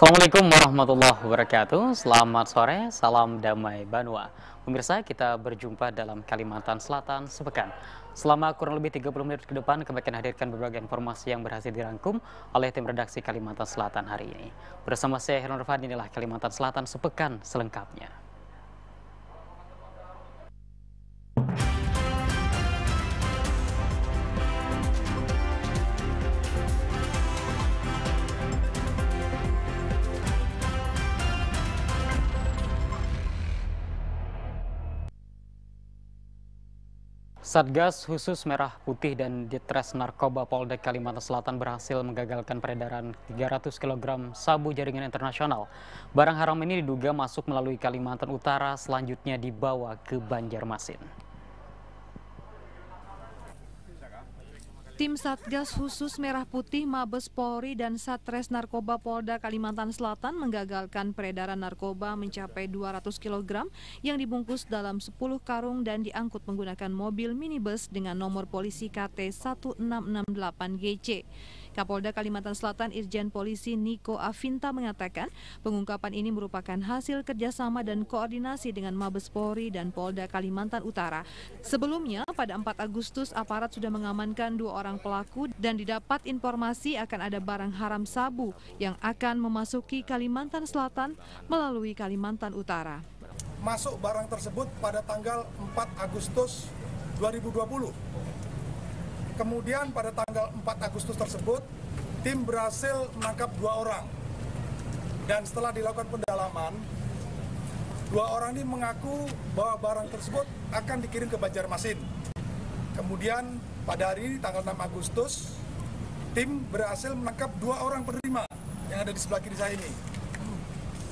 Assalamualaikum warahmatullahi wabarakatuh. Selamat sore, salam damai Banua. Pemirsa, kita berjumpa dalam Kalimantan Selatan sepekan. Selama kurang lebih 30 menit ke depan, kami akan hadirkan beberapa informasi yang berhasil dirangkum oleh tim redaksi Kalimantan Selatan hari ini. Bersama saya, Heron Rafan, inilah Kalimantan Selatan sepekan selengkapnya. Satgas Khusus Merah Putih dan Ditres Narkoba Polda Kalimantan Selatan berhasil menggagalkan peredaran 300 kg sabu jaringan internasional. Barang haram ini diduga masuk melalui Kalimantan Utara, selanjutnya dibawa ke Banjarmasin. Tim Satgas Khusus Merah Putih Mabes Polri dan Satres Narkoba Polda Kalimantan Selatan menggagalkan peredaran narkoba mencapai 200 kg yang dibungkus dalam 10 karung dan diangkut menggunakan mobil minibus dengan nomor polisi KT 1668GC. Kapolda Kalimantan Selatan Irjen Polisi Niko Afinta mengatakan pengungkapan ini merupakan hasil kerjasama dan koordinasi dengan Mabes Polri dan Polda Kalimantan Utara. Sebelumnya, pada 4 Agustus, aparat sudah mengamankan 2 orang pelaku dan didapat informasi akan ada barang haram sabu yang akan memasuki Kalimantan Selatan melalui Kalimantan Utara. Masuk barang tersebut pada tanggal 4 Agustus 2020. Kemudian pada tanggal 4 Agustus tersebut, tim berhasil menangkap 2 orang. Dan setelah dilakukan pendalaman, 2 orang ini mengaku bahwa barang tersebut akan dikirim ke Banjarmasin. Kemudian pada hari ini, tanggal 6 Agustus, tim berhasil menangkap 2 orang penerima yang ada di sebelah kiri saya ini.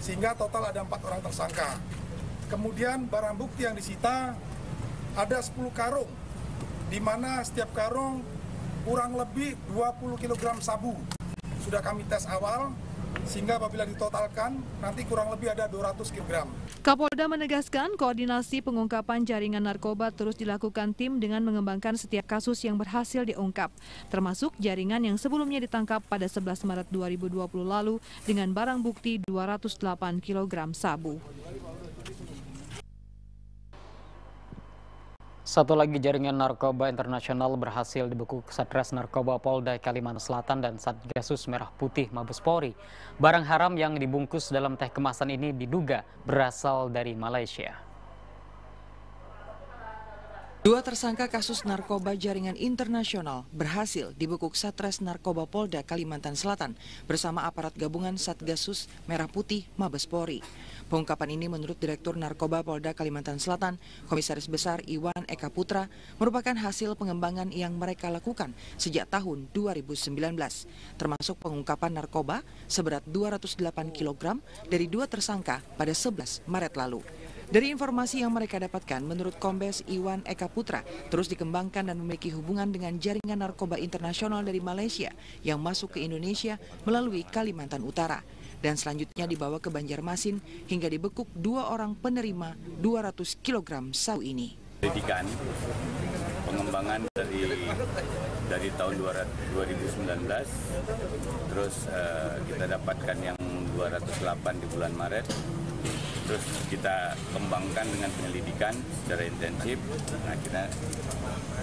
Sehingga total ada 4 orang tersangka. Kemudian barang bukti yang disita ada 10 karung, di mana setiap karung kurang lebih 20 kg sabu. Sudah kami tes awal, sehingga apabila ditotalkan nanti kurang lebih ada 200 kg. Kapolda menegaskan koordinasi pengungkapan jaringan narkoba terus dilakukan tim dengan mengembangkan setiap kasus yang berhasil diungkap, termasuk jaringan yang sebelumnya ditangkap pada 11 Maret 2020 lalu dengan barang bukti 208 kg sabu. Satu lagi jaringan narkoba internasional berhasil dibekuk Satres Narkoba Polda Kalimantan Selatan dan Satgasus Merah Putih Mabes Polri. Barang haram yang dibungkus dalam teh kemasan ini diduga berasal dari Malaysia. 2 tersangka kasus narkoba jaringan internasional berhasil dibekuk Satres Narkoba Polda Kalimantan Selatan bersama aparat gabungan Satgasus Merah Putih Mabes Polri. Pengungkapan ini menurut Direktur Narkoba Polda Kalimantan Selatan, Komisaris Besar Iwan Eka Putra, merupakan hasil pengembangan yang mereka lakukan sejak tahun 2019, termasuk pengungkapan narkoba seberat 208 kg dari 2 tersangka pada 11 Maret lalu. Dari informasi yang mereka dapatkan, menurut Kombes Iwan Eka Putra, terus dikembangkan dan memiliki hubungan dengan jaringan narkoba internasional dari Malaysia yang masuk ke Indonesia melalui Kalimantan Utara. Dan selanjutnya dibawa ke Banjarmasin hingga dibekuk 2 orang penerima 200 kg sabu ini. Pendidikan pengembangan dari tahun 2019, terus kita dapatkan yang 208 di bulan Maret, terus kita kembangkan dengan penyelidikan secara intensif, nah kita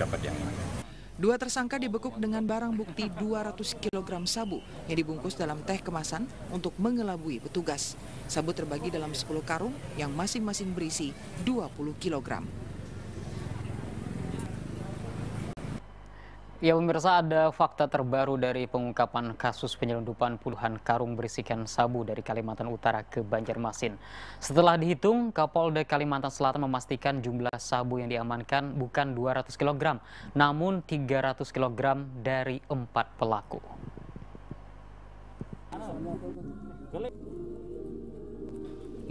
dapat yang ini. 2 tersangka dibekuk dengan barang bukti 200 kg sabu yang dibungkus dalam teh kemasan untuk mengelabui petugas. Sabu terbagi dalam 10 karung yang masing-masing berisi 20 kg. Ya pemirsa, ada fakta terbaru dari pengungkapan kasus penyelundupan puluhan karung berisikan sabu dari Kalimantan Utara ke Banjarmasin. Setelah dihitung, Kapolda Kalimantan Selatan memastikan jumlah sabu yang diamankan bukan 200 kg, namun 300 kg dari 4 pelaku.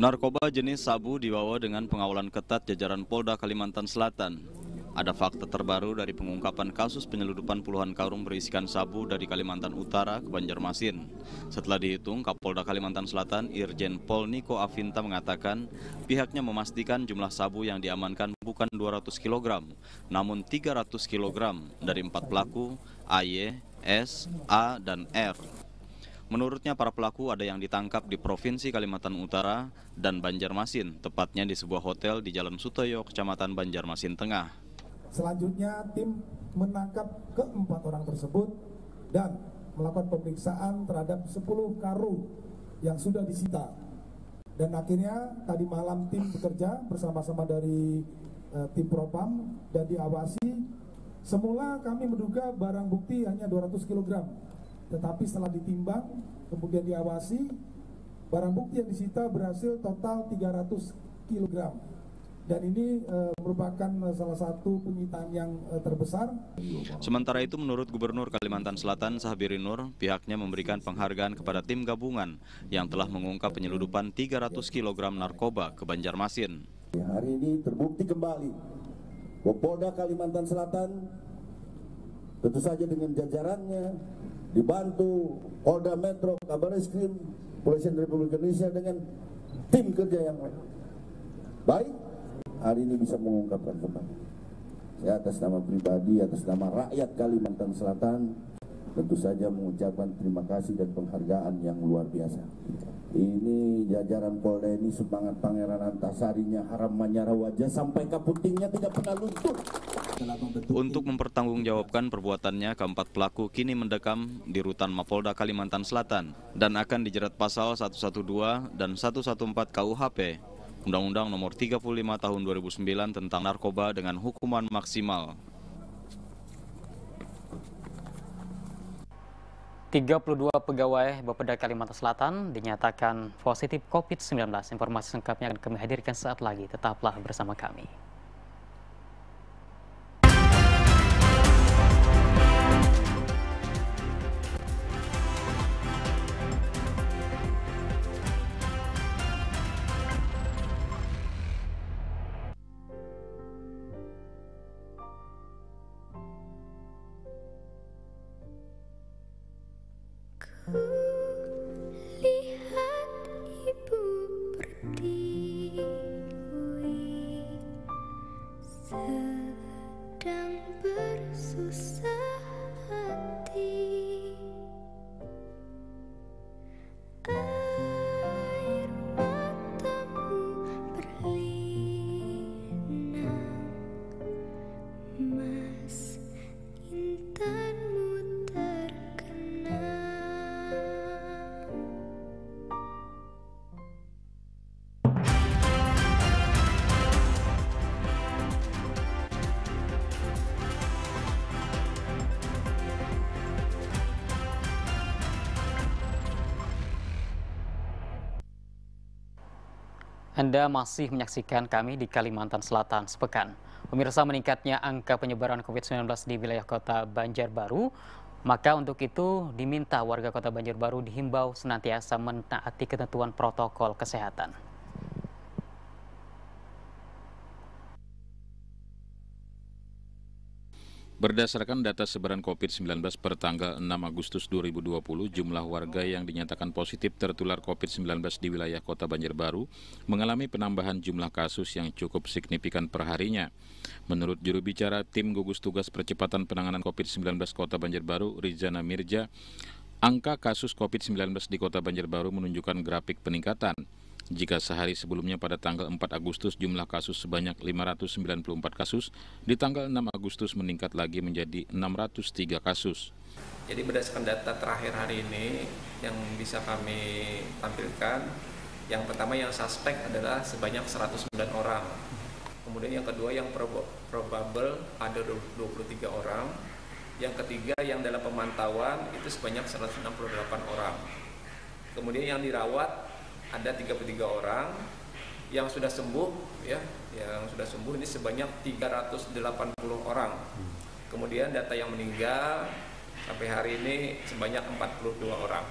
Narkoba jenis sabu dibawa dengan pengawalan ketat jajaran Polda Kalimantan Selatan. Ada fakta terbaru dari pengungkapan kasus penyelundupan puluhan karung berisikan sabu dari Kalimantan Utara ke Banjarmasin. Setelah dihitung, Kapolda Kalimantan Selatan Irjen Pol Niko Afinta mengatakan pihaknya memastikan jumlah sabu yang diamankan bukan 200 kg, namun 300 kg dari 4 pelaku AY, S, A, dan R. Menurutnya para pelaku ada yang ditangkap di Provinsi Kalimantan Utara dan Banjarmasin, tepatnya di sebuah hotel di Jalan Sutoyo, Kecamatan Banjarmasin Tengah. Selanjutnya tim menangkap keempat orang tersebut dan melakukan pemeriksaan terhadap 10 karung yang sudah disita. Dan akhirnya tadi malam tim bekerja bersama-sama dari tim Propam dan diawasi. Semula kami menduga barang bukti hanya 200 kg. Tetapi setelah ditimbang, kemudian diawasi, barang bukti yang disita berhasil total 300 kg. Dan ini merupakan salah satu penyitaan yang terbesar. Sementara itu, menurut Gubernur Kalimantan Selatan Sahbiri Nur, pihaknya memberikan penghargaan kepada tim gabungan yang telah mengungkap penyeludupan 300 kg narkoba ke Banjarmasin. Hari ini terbukti kembali bahwa Polda Kalimantan Selatan tentu saja dengan jajarannya dibantu Polda Metro, Kabareskrim, Kepolisian Republik Indonesia dengan tim kerja yang baik, hari ini bisa mengungkapkan kembali. Saya atas nama pribadi, atas nama rakyat Kalimantan Selatan, tentu saja mengucapkan terima kasih dan penghargaan yang luar biasa. Ini jajaran Polda ini semangat Pangeran Antasarinya, haram manyara wajah sampai kaputingnya tidak pernah luntur. Untuk mempertanggungjawabkan perbuatannya, keempat pelaku kini mendekam di rutan Mapolda Kalimantan Selatan dan akan dijerat pasal 112 dan 114 KUHP, Undang-Undang Nomor 35 Tahun 2009 tentang narkoba dengan hukuman maksimal. 32 pegawai Bapeda Kalimantan Selatan dinyatakan positif COVID-19. Informasi lengkapnya akan kami hadirkan saat lagi. Tetaplah bersama kami. Lihat ibu berdiri sedang bersusah hati. Air matamu berlinang, mas intanmu terkenang. Anda masih menyaksikan kami di Kalimantan Selatan sepekan. Pemirsa, meningkatnya angka penyebaran COVID-19 di wilayah kota Banjarbaru, maka untuk itu diminta warga kota Banjarbaru dihimbau senantiasa menaati ketentuan protokol kesehatan. Berdasarkan data sebaran COVID-19 per tanggal 6 Agustus 2020, jumlah warga yang dinyatakan positif tertular COVID-19 di wilayah kota Banjarbaru mengalami penambahan jumlah kasus yang cukup signifikan per harinya. Menurut juru bicara Tim Gugus Tugas Percepatan Penanganan COVID-19 Kota Banjarbaru, Rizana Mirja, angka kasus COVID-19 di kota Banjarbaru menunjukkan grafik peningkatan. Jika sehari sebelumnya pada tanggal 4 Agustus jumlah kasus sebanyak 594 kasus, di tanggal 6 Agustus meningkat lagi menjadi 603 kasus. Jadi berdasarkan data terakhir hari ini yang bisa kami tampilkan, yang pertama yang suspek adalah sebanyak 109 orang. Kemudian yang kedua yang probable ada 23 orang. Yang ketiga yang dalam pemantauan itu sebanyak 168 orang. Kemudian yang dirawat ada 33 orang, yang sudah sembuh yang sudah sembuh ini sebanyak 380 orang. Kemudian data yang meninggal sampai hari ini sebanyak 42 orang.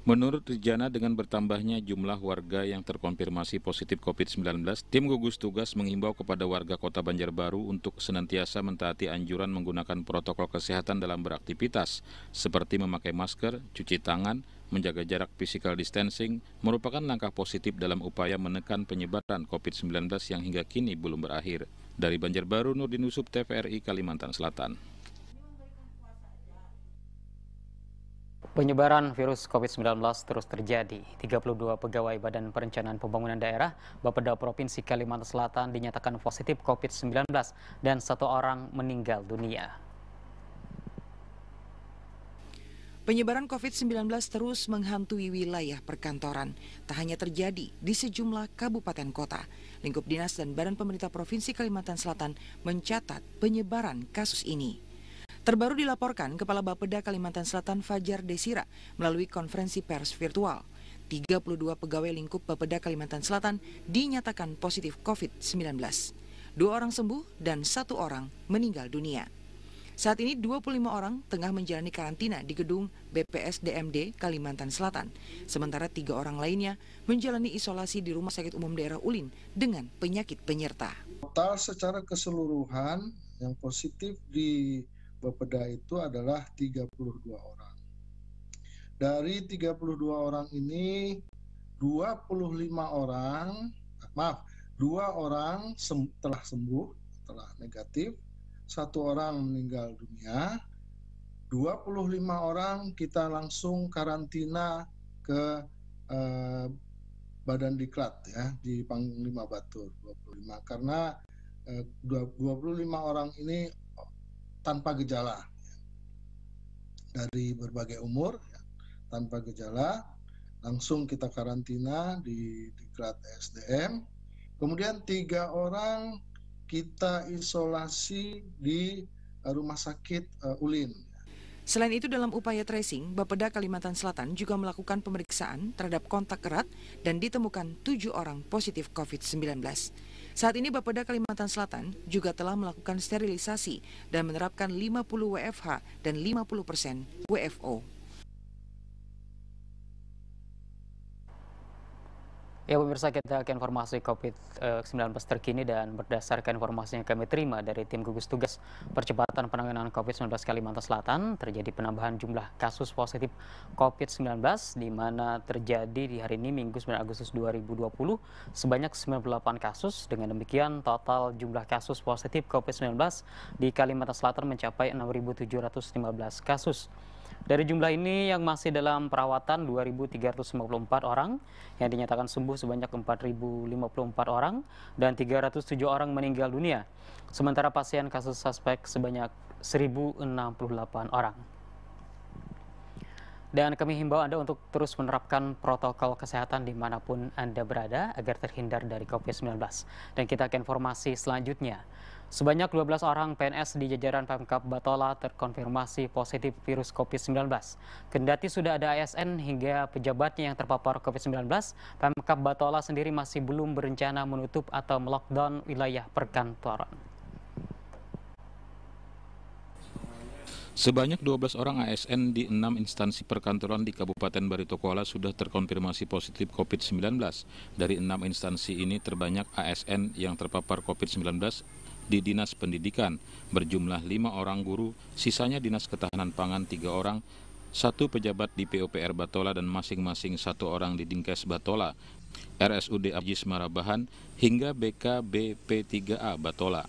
Menurut Rizana, dengan bertambahnya jumlah warga yang terkonfirmasi positif COVID-19, tim gugus tugas menghimbau kepada warga kota Banjarbaru untuk senantiasa mentaati anjuran menggunakan protokol kesehatan dalam beraktivitas, seperti memakai masker, cuci tangan, menjaga jarak physical distancing, merupakan langkah positif dalam upaya menekan penyebaran COVID-19 yang hingga kini belum berakhir. Dari Banjarbaru, Nurdin Yusuf, TVRI Kalimantan Selatan. Penyebaran virus COVID-19 terus terjadi. 32 pegawai Badan Perencanaan Pembangunan Daerah Bapeda Provinsi Kalimantan Selatan dinyatakan positif COVID-19 dan 1 orang meninggal dunia. Penyebaran COVID-19 terus menghantui wilayah perkantoran. Tak hanya terjadi di sejumlah kabupaten kota. Lingkup Dinas dan Badan Pemerintah Provinsi Kalimantan Selatan mencatat penyebaran kasus ini. Terbaru dilaporkan Kepala Bapeda Kalimantan Selatan Fajar Desira melalui konferensi pers virtual. 32 pegawai lingkup Bapeda Kalimantan Selatan dinyatakan positif COVID-19. 2 orang sembuh dan 1 orang meninggal dunia. Saat ini 25 orang tengah menjalani karantina di gedung BPSDMD Kalimantan Selatan. Sementara 3 orang lainnya menjalani isolasi di Rumah Sakit Umum Daerah Ulin dengan penyakit penyerta. Total secara keseluruhan yang positif di Bapeda itu adalah 32 orang. Dari 32 orang ini 2 orang telah sembuh, telah negatif, 1 orang meninggal dunia, 25 orang kita langsung karantina ke Badan Diklat ya di Panglima Batur 25 karena 25 orang ini tanpa gejala dari berbagai umur ya, tanpa gejala langsung kita karantina di Diklat SDM. Kemudian 3 orang kita isolasi di Rumah Sakit Ulin. Selain itu dalam upaya tracing, Bapeda Kalimantan Selatan juga melakukan pemeriksaan terhadap kontak erat dan ditemukan 7 orang positif COVID-19. Saat ini Bapeda Kalimantan Selatan juga telah melakukan sterilisasi dan menerapkan 50 WFH dan 50% WFO. Ya pemirsa, kita ke informasi COVID-19 terkini dan berdasarkan informasi yang kami terima dari tim gugus tugas percepatan penanganan COVID-19 Kalimantan Selatan, terjadi penambahan jumlah kasus positif COVID-19 di mana terjadi di hari ini Minggu 9 Agustus 2020 sebanyak 98 kasus. Dengan demikian total jumlah kasus positif COVID-19 di Kalimantan Selatan mencapai 6.715 kasus. Dari jumlah ini yang masih dalam perawatan 2.354 orang, yang dinyatakan sembuh sebanyak 4.054 orang, dan 307 orang meninggal dunia. Sementara pasien kasus suspek sebanyak 1.068 orang. Dan kami himbau Anda untuk terus menerapkan protokol kesehatan dimanapun Anda berada agar terhindar dari COVID-19. Dan kita ke informasi selanjutnya. Sebanyak 12 orang PNS di jajaran Pemkab Batola terkonfirmasi positif virus COVID-19. Kendati sudah ada ASN hingga pejabatnya yang terpapar COVID-19, Pemkab Batola sendiri masih belum berencana menutup atau melockdown wilayah perkantoran. Sebanyak 12 orang ASN di 6 instansi perkantoran di Kabupaten Barito Kuala sudah terkonfirmasi positif COVID-19. Dari 6 instansi ini terbanyak ASN yang terpapar COVID-19 di Dinas Pendidikan, berjumlah 5 orang guru, sisanya Dinas Ketahanan Pangan 3 orang, 1 pejabat di PUPR Batola dan masing-masing 1 orang di Dinkes Batola, RSUD Ajis Marabahan, hingga BKBP3A Batola.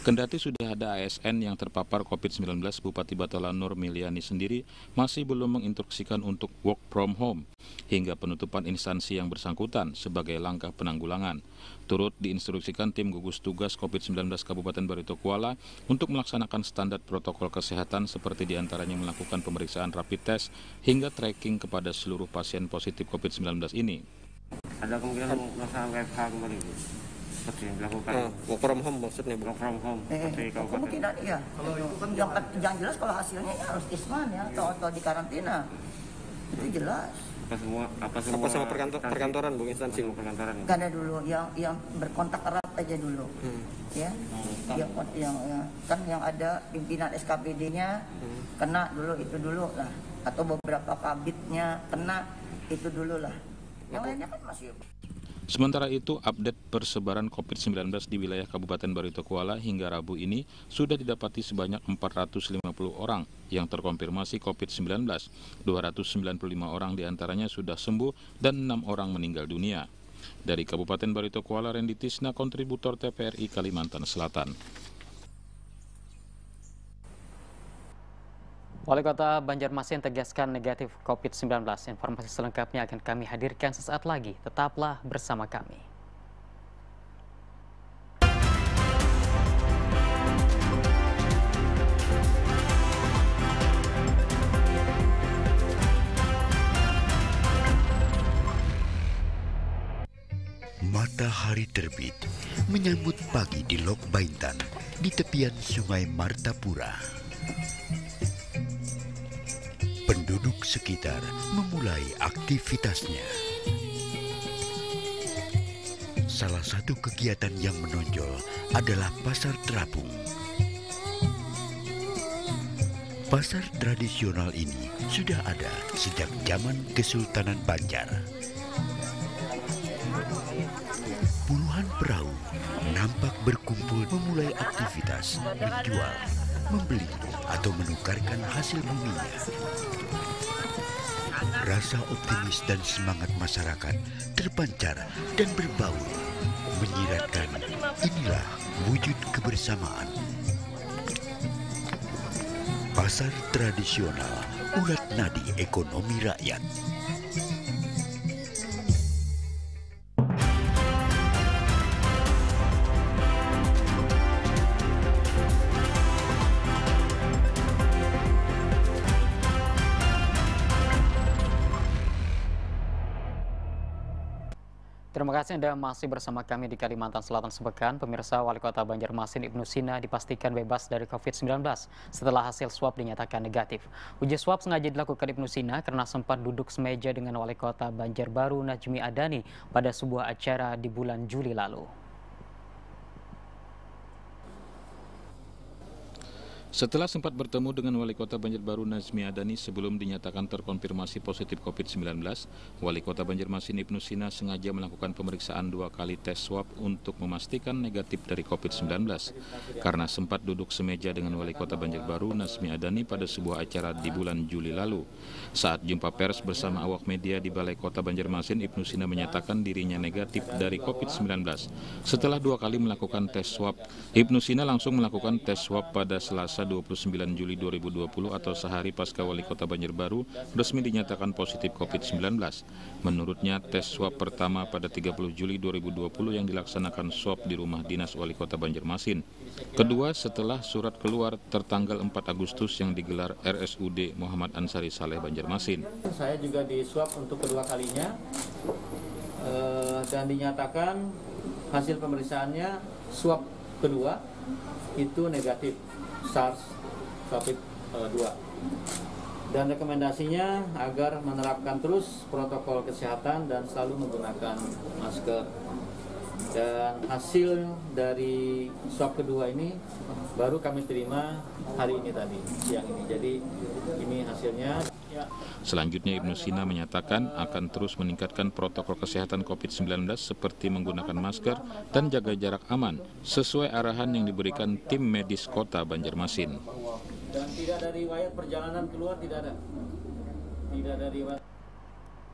Kendati sudah ada ASN yang terpapar COVID-19, Bupati Batola Nur Miliani sendiri masih belum menginstruksikan untuk work from home hingga penutupan instansi yang bersangkutan sebagai langkah penanggulangan. Turut diinstruksikan tim gugus tugas COVID-19 Kabupaten Barito Kuala untuk melaksanakan standar protokol kesehatan seperti diantaranya melakukan pemeriksaan rapid test hingga tracking kepada seluruh pasien positif COVID-19 ini. Ada kemungkinan melaksanakan WFH kembali, Bu? Seperti yang dilakukan. Work from home maksudnya, Bu? Work from home, seperti kemungkinan iya. Kalau itu kan yang jelas kalau hasilnya ya harus isman ya atau di karantina. Itu jelas. Apa semua perkantoran, Bu, instansi perkantoran? Gak ada dulu yang berkontak erat aja dulu. Ya. Yang ada pimpinan SKPD-nya kena dulu itu dulu lah, atau beberapa kabitnya kena itu dulu lah. Yang lainnya kan masih. Sementara itu, update persebaran COVID-19 di wilayah Kabupaten Barito Kuala hingga Rabu ini sudah didapati sebanyak 450 orang yang terkonfirmasi COVID-19. 295 orang diantaranya sudah sembuh dan 6 orang meninggal dunia. Dari Kabupaten Barito Kuala, Randy Tisna, kontributor TVRI Kalimantan Selatan. Wali Kota Banjarmasin tegaskan negatif COVID-19. Informasi selengkapnya akan kami hadirkan sesaat lagi. Tetaplah bersama kami. Matahari terbit menyambut pagi di Lok Baintan di tepian Sungai Martapura. Penduduk sekitar memulai aktivitasnya. Salah satu kegiatan yang menonjol adalah pasar terapung. Pasar tradisional ini sudah ada sejak zaman Kesultanan Banjar. Puluhan perahu nampak berkumpul memulai aktivitas menjual, membeli, atau menukarkan hasil buminya. Rasa optimis dan semangat masyarakat terpancar dan berbaur, menyiratkan inilah wujud kebersamaan. Pasar tradisional urat nadi ekonomi rakyat. Terima kasih Anda masih bersama kami di Kalimantan Selatan sepekan. Pemirsa, Wali Kota Banjarmasin Ibnu Sina dipastikan bebas dari COVID-19 setelah hasil swab dinyatakan negatif. Uji swab sengaja dilakukan Ibnu Sina karena sempat duduk semeja dengan Wali Kota Banjarbaru Najmi Adani pada sebuah acara di bulan Juli lalu. Setelah sempat bertemu dengan Wali Kota Banjarbaru Najmi Adani sebelum dinyatakan terkonfirmasi positif COVID-19, Wali Kota Banjarmasin Ibnu Sina sengaja melakukan pemeriksaan 2 kali tes swab untuk memastikan negatif dari COVID-19 karena sempat duduk semeja dengan Wali Kota Banjarbaru Najmi Adani pada sebuah acara di bulan Juli lalu. Saat jumpa pers bersama awak media di Balai Kota Banjarmasin, Ibnu Sina menyatakan dirinya negatif dari COVID-19. Setelah 2 kali melakukan tes swab, Ibnu Sina langsung melakukan tes swab pada Selasa 29 Juli 2020 atau sehari pasca Wali Kota Banjarbaru resmi dinyatakan positif COVID-19. Menurutnya, tes swab pertama pada 30 Juli 2020 yang dilaksanakan swab di rumah dinas Wali Kota Banjarmasin. Kedua, setelah surat keluar tertanggal 4 Agustus yang digelar RSUD Muhammad Ansari Saleh Banjarmasin. Saya juga di swab untuk kedua kalinya dan dinyatakan hasil pemeriksaannya swab kedua itu negatif SARS-CoV-2 dan rekomendasinya agar menerapkan terus protokol kesehatan dan selalu menggunakan masker. Dan hasil dari swab kedua ini baru kami terima hari ini tadi, siang ini. Jadi ini hasilnya. Selanjutnya Ibnu Sina menyatakan akan terus meningkatkan protokol kesehatan COVID-19 seperti menggunakan masker dan jaga jarak aman sesuai arahan yang diberikan tim medis Kota Banjarmasin. Dan tidak ada riwayat perjalanan keluar, tidak ada. Tidak ada riwayat.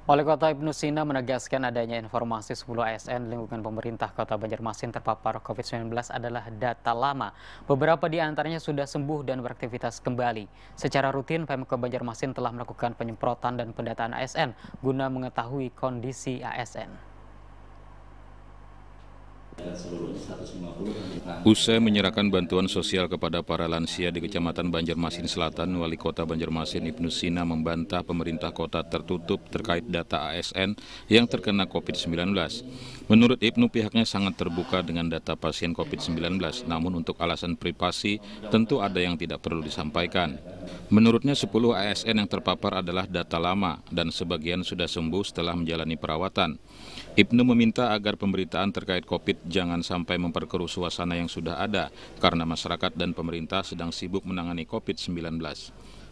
Wali Kota Ibnu Sina menegaskan adanya informasi 10 ASN lingkungan pemerintah Kota Banjarmasin terpapar COVID-19 adalah data lama. Beberapa di antaranya sudah sembuh dan beraktivitas kembali. Secara rutin, Pemkab Banjarmasin telah melakukan penyemprotan dan pendataan ASN guna mengetahui kondisi ASN. Usai menyerahkan bantuan sosial kepada para lansia di Kecamatan Banjarmasin Selatan, Wali Kota Banjarmasin Ibnu Sina membantah pemerintah kota tertutup terkait data ASN yang terkena COVID-19. Menurut Ibnu, pihaknya sangat terbuka dengan data pasien COVID-19, namun untuk alasan privasi tentu ada yang tidak perlu disampaikan. Menurutnya 10 ASN yang terpapar adalah data lama dan sebagian sudah sembuh setelah menjalani perawatan. Ibnu meminta agar pemberitaan terkait COVID jangan sampai memperkeruh suasana yang sudah ada karena masyarakat dan pemerintah sedang sibuk menangani COVID-19.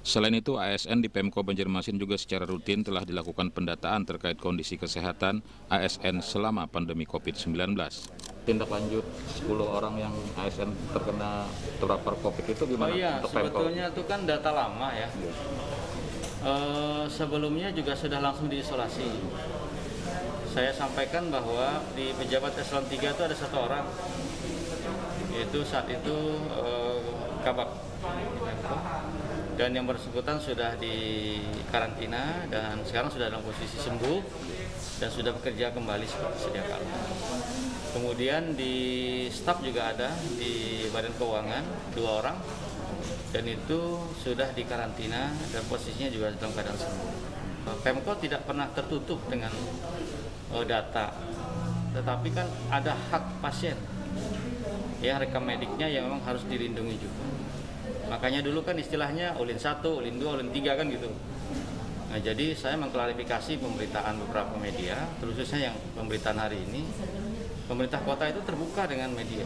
Selain itu, ASN di Pemko Banjarmasin juga secara rutin telah dilakukan pendataan terkait kondisi kesehatan ASN selama pandemi COVID-19. Tindak lanjut 10 orang yang ASN terpapar COVID itu gimana? Oh iya, sebetulnya itu kan data lama ya. Sebelumnya juga sudah langsung diisolasi. Saya sampaikan bahwa di pejabat eselon 3 itu ada 1 orang, yaitu saat itu Kabak. dan yang bersangkutan sudah dikarantina dan sekarang sudah dalam posisi sembuh dan sudah bekerja kembali seperti sedia kala. Kemudian di staf juga ada di Badan Keuangan 2 orang dan itu sudah dikarantina dan posisinya juga dalam keadaan sembuh. Pemkot tidak pernah tertutup dengan data, tetapi kan ada hak pasien, ya rekam mediknya yang memang harus dilindungi juga. Makanya dulu kan istilahnya Ulin 1, Ulin 2, Ulin 3 kan gitu. Nah, jadi saya mengklarifikasi pemberitaan beberapa media, khususnya yang pemberitaan hari ini. Pemerintah kota itu terbuka dengan media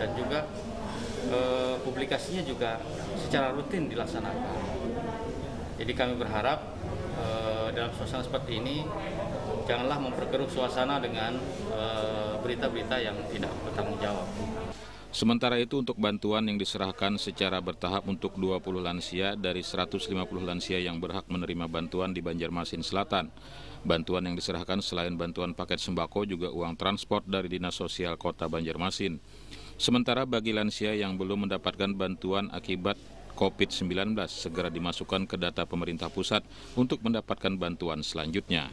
dan juga publikasinya juga secara rutin dilaksanakan. Jadi kami berharap dalam suasana seperti ini janganlah memperkeruh suasana dengan berita-berita yang tidak bertanggung jawab. Sementara itu untuk bantuan yang diserahkan secara bertahap untuk 20 lansia dari 150 lansia yang berhak menerima bantuan di Banjarmasin Selatan. Bantuan yang diserahkan selain bantuan paket sembako juga uang transport dari Dinas Sosial Kota Banjarmasin. Sementara bagi lansia yang belum mendapatkan bantuan akibat COVID-19 segera dimasukkan ke data pemerintah pusat untuk mendapatkan bantuan selanjutnya.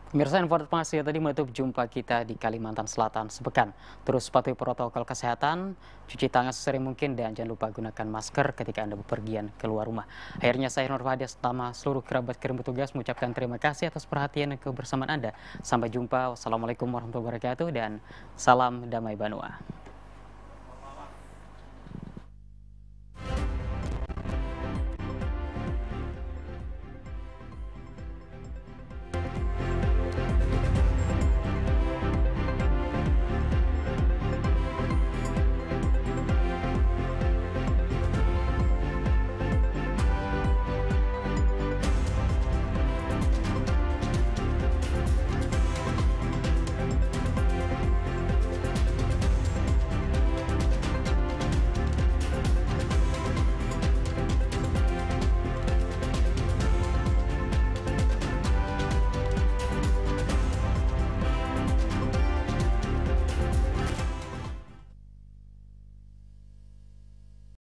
Pemirsa, informasi tadi menutup jumpa kita di Kalimantan Selatan sepekan. Terus patuhi protokol kesehatan, cuci tangan sesering mungkin, dan jangan lupa gunakan masker ketika Anda bepergian keluar rumah. Akhirnya saya Nur Fahdias nama seluruh kerabat kirim petugas mengucapkan terima kasih atas perhatian dan kebersamaan Anda. Sampai jumpa. Wassalamualaikum warahmatullahi wabarakatuh dan salam damai Banua.